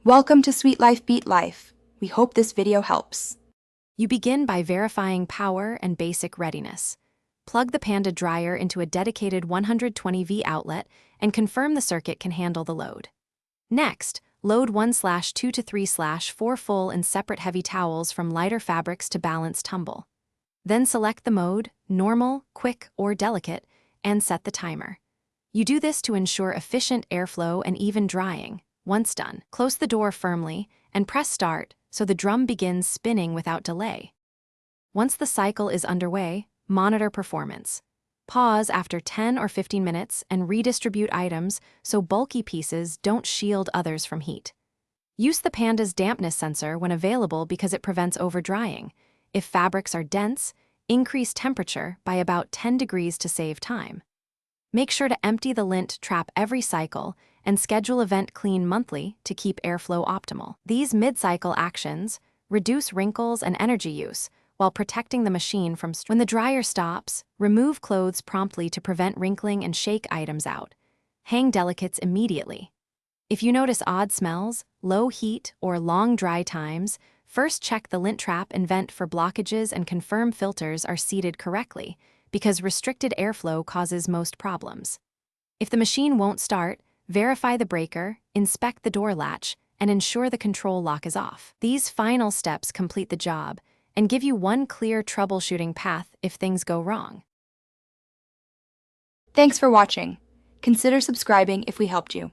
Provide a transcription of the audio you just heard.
Welcome to Sweet Life Beat Life. We hope this video helps. You begin by verifying power and basic readiness. Plug the Panda Dryer into a dedicated 120V outlet and confirm the circuit can handle the load. Next, load 1/2 to 3/4 full and separate heavy towels from lighter fabrics to balance tumble. Then select the mode, normal, quick, or delicate, and set the timer. You do this to ensure efficient airflow and even drying. Once done, close the door firmly and press start so the drum begins spinning without delay. Once the cycle is underway, monitor performance. Pause after 10 or 15 minutes and redistribute items so bulky pieces don't shield others from heat. Use the Panda's dampness sensor when available because it prevents over-drying. If fabrics are dense, increase temperature by about 10 degrees to save time. Make sure to empty the lint trap every cycle and schedule a vent clean monthly to keep airflow optimal. These mid-cycle actions reduce wrinkles and energy use while protecting the machine from when the dryer stops, remove clothes promptly to prevent wrinkling and shake items out. Hang delicates immediately. If you notice odd smells, low heat, or long dry times, first check the lint trap and vent for blockages and confirm filters are seated correctly, because restricted airflow causes most problems. If the machine won't start, verify the breaker, inspect the door latch, and ensure the control lock is off. These final steps complete the job and give you one clear troubleshooting path if things go wrong. Thanks for watching. Consider subscribing if we helped you.